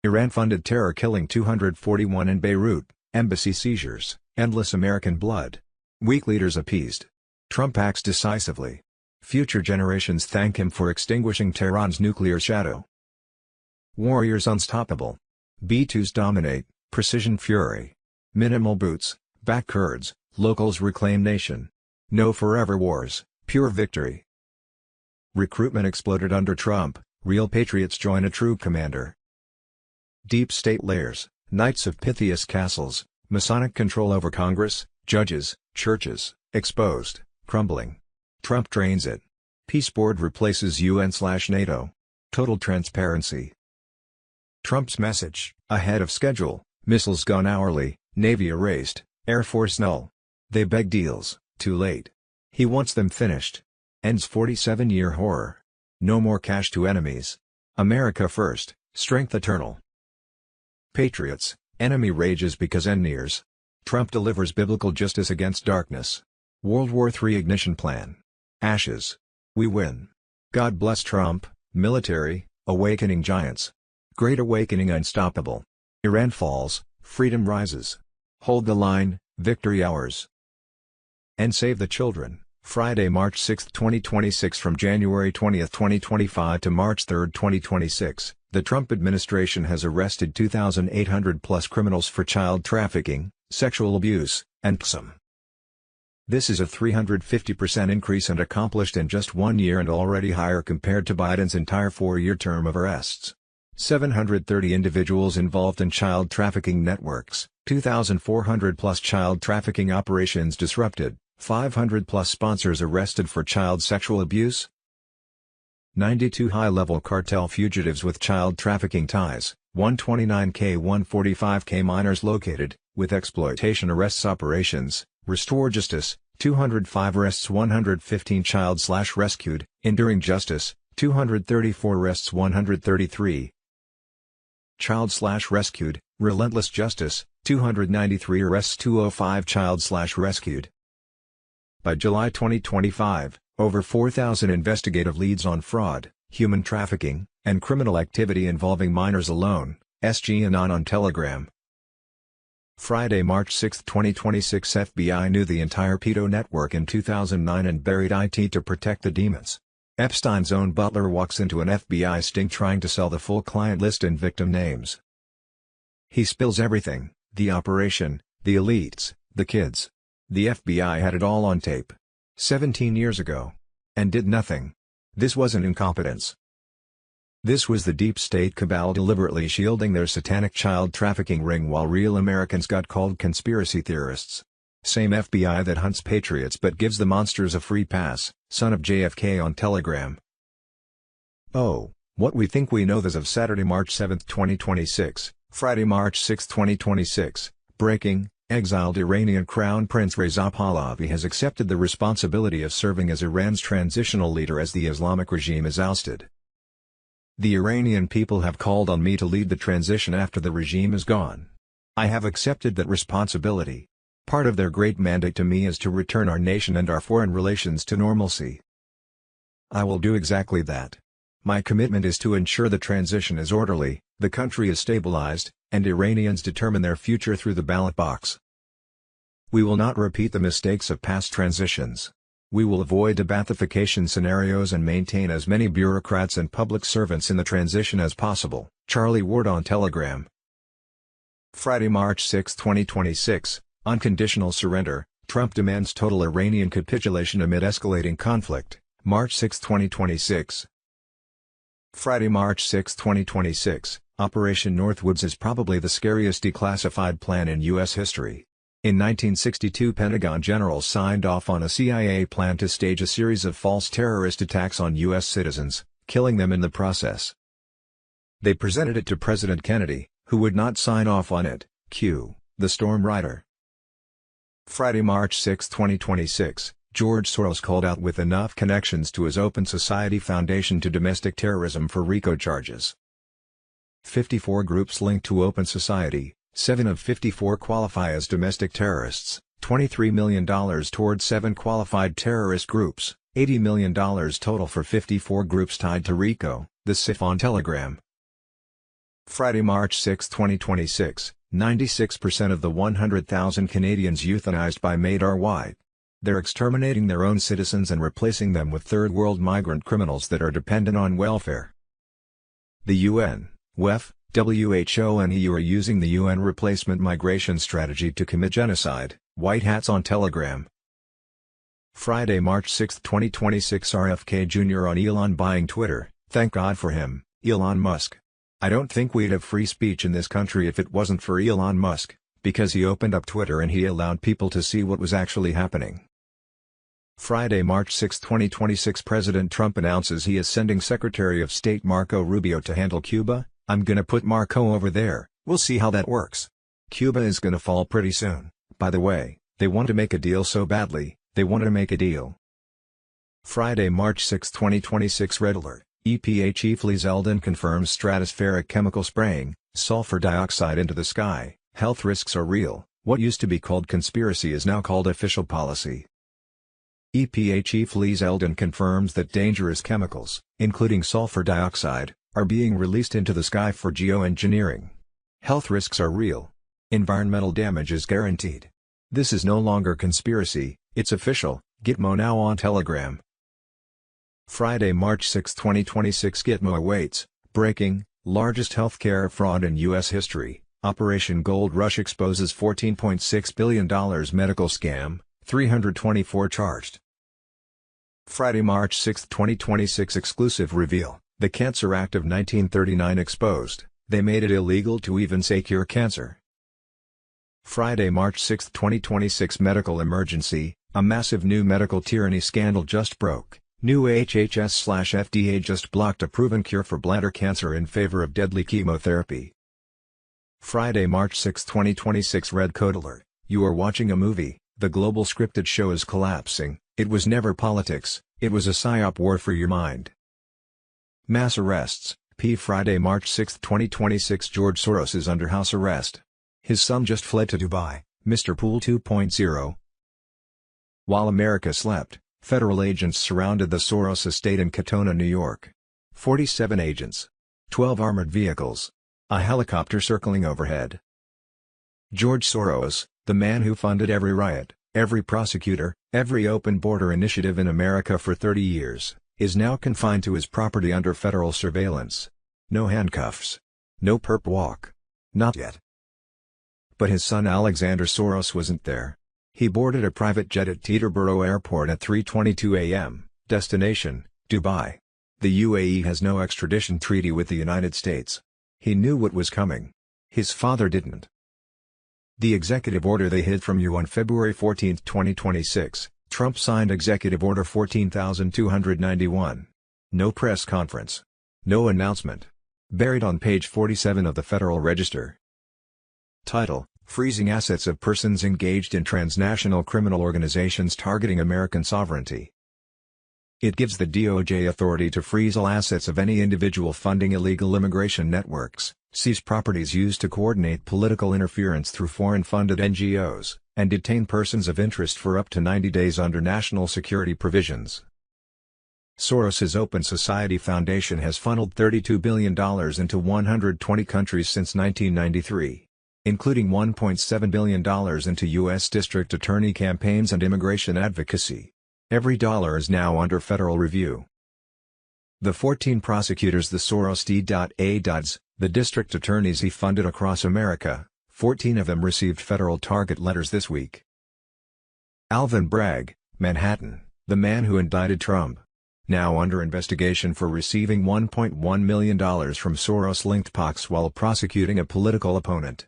Iran-funded terror killing 241 in Beirut, embassy seizures, endless American blood. Weak leaders appeased. Trump acts decisively. Future generations thank him for extinguishing Tehran's nuclear shadow. Warriors unstoppable. B-2s dominate, precision fury. Minimal boots, back Kurds, locals reclaim nation. No forever wars, pure victory. Recruitment exploded under Trump, real patriots join a true commander. Deep state layers, knights of Pythias castles, Masonic control over Congress, judges, churches, exposed, crumbling. Trump drains it. Peace board replaces UN/NATO. Total transparency. Trump's message, ahead of schedule, missiles gone hourly, Navy erased, Air Force null. They beg deals, too late. He wants them finished. Ends 47-year horror. No more cash to enemies. America first, strength eternal. Patriots, enemy rages because end nears. Trump delivers biblical justice against darkness. World War III ignition plan. Ashes. We win. God bless Trump, military, awakening giants. Great awakening unstoppable. Iran falls, freedom rises. Hold the line, Victory Hours. And Save the Children, Friday, March 6, 2026. From January 20, 2025 to March 3, 2026, the Trump administration has arrested 2,800 plus criminals for child trafficking, sexual abuse, and PSM. This is a 350% increase and accomplished in just 1 year, and already higher compared to Biden's entire 4-year term of arrests. 730 individuals involved in child trafficking networks, 2,400 plus child trafficking operations disrupted, 500 plus sponsors arrested for child sexual abuse, 92 high-level cartel fugitives with child trafficking ties, 129K 145K minors located, with exploitation arrests operations, Restore Justice, 205 arrests 115 child/rescued, Enduring Justice, 234 arrests 133 child/rescued, Relentless Justice, 293 arrests 205 child/rescued. By July 2025, over 4,000 investigative leads on fraud, human trafficking, and criminal activity involving minors alone, SG on Telegram. Friday, March 6, 2026. FBI knew the entire pedo network in 2009 and buried IT to protect the demons. Epstein's own butler walks into an FBI sting trying to sell the full client list and victim names. He spills everything: the operation, the elites, the kids. The FBI had it all on tape. 17 years ago. And did nothing. This wasn't incompetence. This was the deep state cabal deliberately shielding their satanic child trafficking ring while real Americans got called conspiracy theorists. Same FBI that hunts patriots but gives the monsters a free pass, son of JFK on Telegram. Oh, what we think we know. As of Saturday, March 7, 2026, Friday, March 6, 2026, breaking, exiled Iranian Crown Prince Reza Pahlavi has accepted the responsibility of serving as Iran's transitional leader as the Islamic regime is ousted. The Iranian people have called on me to lead the transition after the regime is gone. I have accepted that responsibility. Part of their great mandate to me is to return our nation and our foreign relations to normalcy. I will do exactly that. My commitment is to ensure the transition is orderly, the country is stabilized, and Iranians determine their future through the ballot box. We will not repeat the mistakes of past transitions. We will avoid debathification scenarios and maintain as many bureaucrats and public servants in the transition as possible. Charlie Ward on Telegram. Friday, March 6, 2026, unconditional surrender. Trump demands total Iranian capitulation amid escalating conflict. March 6, 2026. Friday, March 6, 2026, Operation Northwoods is probably the scariest declassified plan in U.S. history. In 1962, Pentagon generals signed off on a CIA plan to stage a series of false terrorist attacks on U.S. citizens, killing them in the process. They presented it to President Kennedy, who would not sign off on it. Cue the storm rider. Friday, March 6, 2026, George Soros called out with enough connections to his Open Society Foundation to domestic terrorism for RICO charges. 54 groups linked to Open Society. 7 of 54 qualify as domestic terrorists, $23 million toward 7 qualified terrorist groups, $80 million total for 54 groups tied to RICO, the SIF on Telegram. Friday, March 6, 2026, 96% of the 100,000 Canadians euthanized by MAID are white. They're exterminating their own citizens and replacing them with third-world migrant criminals that are dependent on welfare. The UN, WEF, WHO and EU are using the UN replacement migration strategy to commit genocide. White hats on Telegram. Friday, March 6, 2026, RFK Jr. on Elon buying Twitter. Thank God for him, Elon Musk. I don't think we'd have free speech in this country if it wasn't for Elon Musk, because he opened up Twitter and he allowed people to see what was actually happening. Friday, March 6, 2026, President Trump announces he is sending Secretary of State Marco Rubio to handle Cuba. I'm gonna put Marco over there, we'll see how that works. Cuba is gonna fall pretty soon. By the way, they want to make a deal so badly, they want to make a deal. Friday, March 6, 2026, Red Alert. EPA Chief Lee Zeldin confirms stratospheric chemical spraying, sulfur dioxide into the sky. Health risks are real. What used to be called conspiracy is now called official policy. EPA Chief Lee Zeldin confirms that dangerous chemicals, including sulfur dioxide, are being released into the sky for geoengineering. Health risks are real. Environmental damage is guaranteed. This is no longer conspiracy, it's official. Gitmo now on Telegram. Friday, March 6, 2026. Gitmo awaits. Breaking, largest healthcare fraud in U.S. history. Operation Gold Rush exposes $14.6 billion medical scam, 324 charged. Friday, March 6, 2026. Exclusive reveal. The Cancer Act of 1939 exposed. They made it illegal to even say cure cancer. Friday, March 6, 2026. Medical emergency. A massive new medical tyranny scandal just broke. New HHS/FDA just blocked a proven cure for bladder cancer in favor of deadly chemotherapy. Friday, March 6, 2026. Red Code Alert. You are watching a movie. The global scripted show is collapsing. It was never politics, it was a psyop war for your mind. Mass arrests. Friday, March 6, 2026. George Soros is under house arrest. His son just fled to Dubai, Mr. Pool 2.0. While America slept, federal agents surrounded the Soros estate in Katona, New York. 47 agents. 12 armored vehicles. A helicopter circling overhead. George Soros, the man who funded every riot, every prosecutor, every open border initiative in America for 30 years, is now confined to his property under federal surveillance. No handcuffs. No perp walk. Not yet. But his son Alexander Soros wasn't there. He boarded a private jet at Teterboro Airport at 3:22 a.m., destination, Dubai. The UAE has no extradition treaty with the United States. He knew what was coming. His father didn't. The executive order they hid from you on February 14, 2026, Trump signed Executive Order 14,291. No press conference. No announcement. Buried on page 47 of the Federal Register. Title: Freezing assets of persons engaged in transnational criminal organizations targeting American sovereignty. It gives the DOJ authority to freeze all assets of any individual funding illegal immigration networks, seize properties used to coordinate political interference through foreign-funded NGOs, and detain persons of interest for up to 90 days under national security provisions. Soros's Open Society Foundation has funneled $32 billion into 120 countries since 1993. Including $1.7 billion into U.S. District Attorney campaigns and immigration advocacy. Every dollar is now under federal review. The 14 prosecutors the Soros D.A.s, the district attorneys he funded across America, 14 of them received federal target letters this week. Alvin Bragg, Manhattan, the man who indicted Trump. Now under investigation for receiving $1.1 million from Soros-linked PACs while prosecuting a political opponent.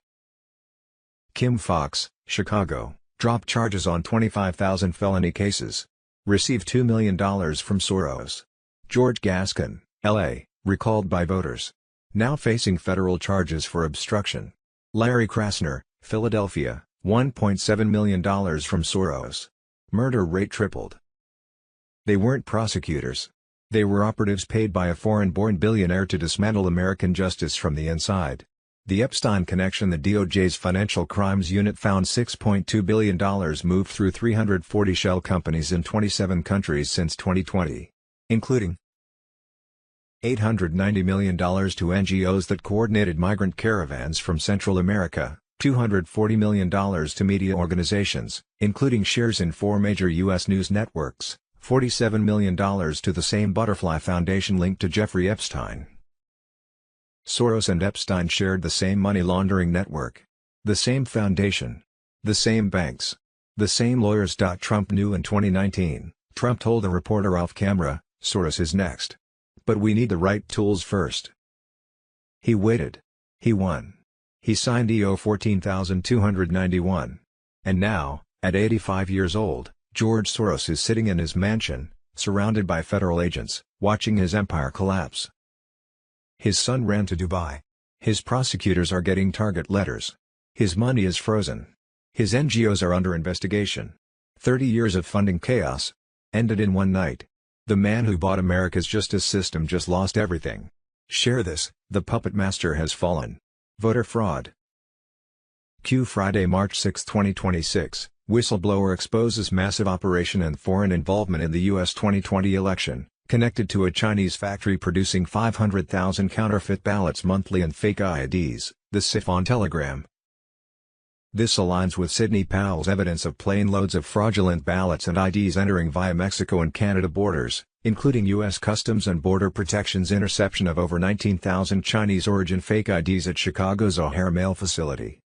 Kim Fox, Chicago, dropped charges on 25,000 felony cases. Received $2 million from Soros. George Gascon, L.A., recalled by voters. Now facing federal charges for obstruction. Larry Krasner, Philadelphia, $1.7 million from Soros. Murder rate tripled. They weren't prosecutors. They were operatives paid by a foreign-born billionaire to dismantle American justice from the inside. The Epstein connection. The DOJ's Financial Crimes Unit found $6.2 billion moved through 340 shell companies in 27 countries since 2020. Including $890 million to NGOs that coordinated migrant caravans from Central America, $240 million to media organizations, including shares in 4 major U.S. news networks, $47 million to the same Butterfly Foundation linked to Jeffrey Epstein. Soros and Epstein shared the same money laundering network. The same foundation. The same banks. The same lawyers. Trump knew in 2019, Trump told a reporter off camera, Soros is next. But we need the right tools first. He waited. He won. He signed EO 14,291. And now, at 85 years old, George Soros is sitting in his mansion, surrounded by federal agents, watching his empire collapse. His son ran to Dubai. His prosecutors are getting target letters. His money is frozen. His NGOs are under investigation. 30 years of funding chaos. Ended in one night. The man who bought America's justice system just lost everything. Share this, the puppet master has fallen. Voter fraud. Q Friday, March 6, 2026, whistleblower exposes massive operation and foreign involvement in the U.S. 2020 election. Connected to a Chinese factory producing 500,000 counterfeit ballots monthly and fake IDs, the SIF on Telegram. This aligns with Sidney Powell's evidence of plane loads of fraudulent ballots and IDs entering via Mexico and Canada borders, including U.S. Customs and Border Protection's interception of over 19,000 Chinese-origin fake IDs at Chicago's O'Hare mail facility.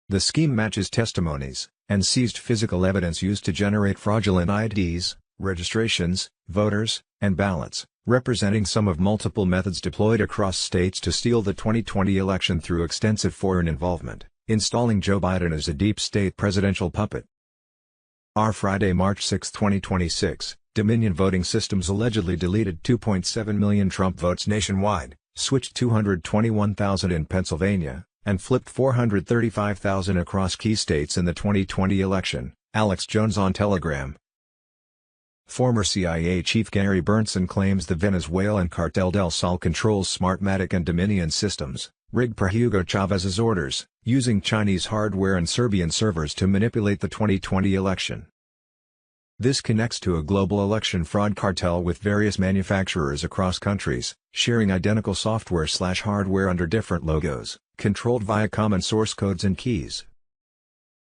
The scheme matches testimonies and seized physical evidence used to generate fraudulent IDs, registrations, voters, and ballots, representing some of multiple methods deployed across states to steal the 2020 election through extensive foreign involvement, installing Joe Biden as a deep state presidential puppet. Friday, March 6, 2026, Dominion Voting Systems allegedly deleted 2.7 million Trump votes nationwide, switched 221,000 in Pennsylvania, and flipped 435,000 across key states in the 2020 election, Alex Jones on Telegram. Former CIA Chief Gary Bernson claims the Venezuelan cartel Del Sol controls Smartmatic and Dominion systems, rigged per Hugo Chavez's orders, using Chinese hardware and Serbian servers to manipulate the 2020 election. This connects to a global election fraud cartel with various manufacturers across countries, sharing identical software/hardware under different logos, controlled via common source codes and keys.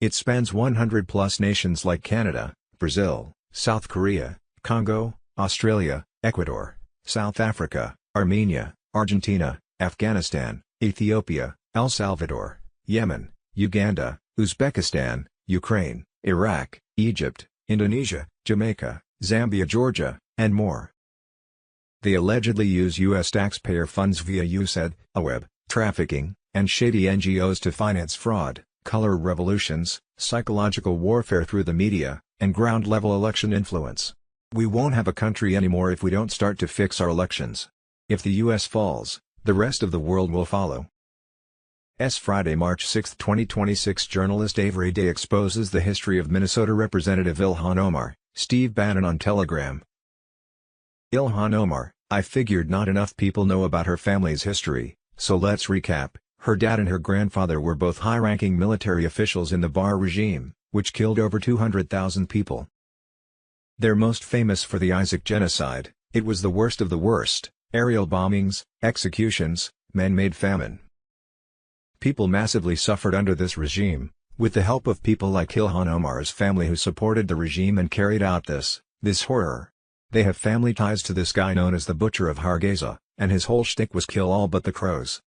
It spans 100+ nations like Canada, Brazil, South Korea, Congo, Australia, Ecuador, South Africa, Armenia, Argentina, Afghanistan, Ethiopia, El Salvador, Yemen, Uganda, Uzbekistan, Ukraine, Iraq, Egypt, Indonesia, Jamaica, Zambia, Georgia, and more. They allegedly use U.S. taxpayer funds via USAID, web trafficking, and shady NGOs to finance fraud, color revolutions, psychological warfare through the media, and ground-level election influence. We won't have a country anymore if we don't start to fix our elections. If the U.S. falls, the rest of the world will follow. Friday, March 6, 2026, journalist Avery Day exposes the history of Minnesota Representative Ilhan Omar, Steve Bannon on Telegram. Ilhan Omar, I figured not enough people know about her family's history, so let's recap. Her dad and her grandfather were both high-ranking military officials in the Barr regime, which killed over 200,000 people. They're most famous for the Isaac genocide. It was the worst of the worst: aerial bombings, executions, man-made famine. People massively suffered under this regime, with the help of people like Ilhan Omar's family who supported the regime and carried out this horror. They have family ties to this guy known as the Butcher of Hargeisa, and his whole shtick was kill all but the crows.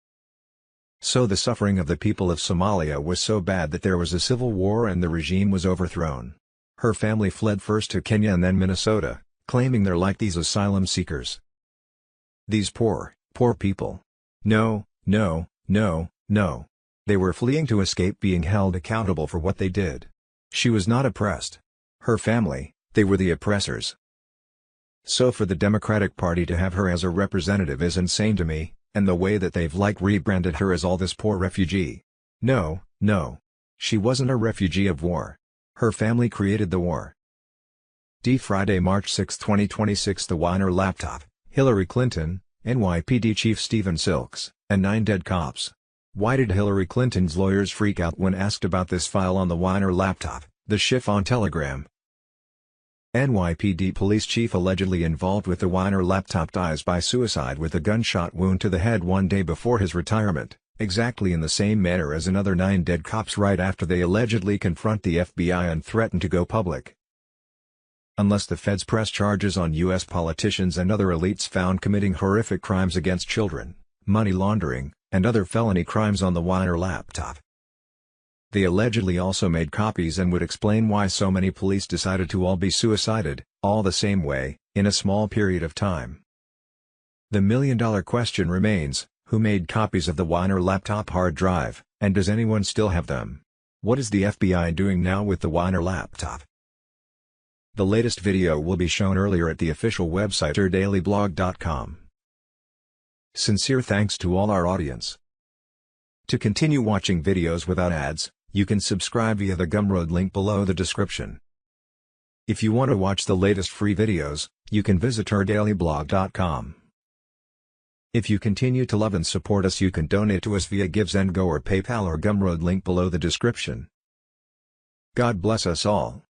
So the suffering of the people of Somalia was so bad that there was a civil war and the regime was overthrown. Her family fled first to Kenya and then Minnesota, claiming they're like these asylum seekers. These poor people. No. They were fleeing to escape being held accountable for what they did. She was not oppressed. Her family, they were the oppressors. So for the Democratic Party to have her as a representative is insane to me, and the way that they've rebranded her as all this poor refugee. No. She wasn't a refugee of war. Her family created the war. Friday, March 6, 2026, the Weiner laptop, Hillary Clinton, NYPD Chief Stephen Silks, and 9 dead cops. Why did Hillary Clinton's lawyers freak out when asked about this file on the Weiner laptop? The Schiff on Telegram. NYPD police chief allegedly involved with the Weiner laptop dies by suicide with a gunshot wound to the head one day before his retirement, exactly in the same manner as another 9 dead cops right after they allegedly confront the FBI and threaten to go public. Unless the feds press charges on U.S. politicians and other elites found committing horrific crimes against children, money laundering, and other felony crimes on the Weiner laptop. They allegedly also made copies and would explain why so many police decided to all be suicided, all the same way, in a small period of time. The million-dollar question remains, who made copies of the Weiner laptop hard drive, and does anyone still have them? What is the FBI doing now with the Weiner laptop? The latest video will be shown earlier at the official website ourdailyblog.com. Sincere thanks to all our audience. To continue watching videos without ads, you can subscribe via the Gumroad link below the description. If you want to watch the latest free videos, you can visit ourdailyblog.com. If you continue to love and support us, you can donate to us via GiveSendGo or PayPal or Gumroad link below the description. God bless us all.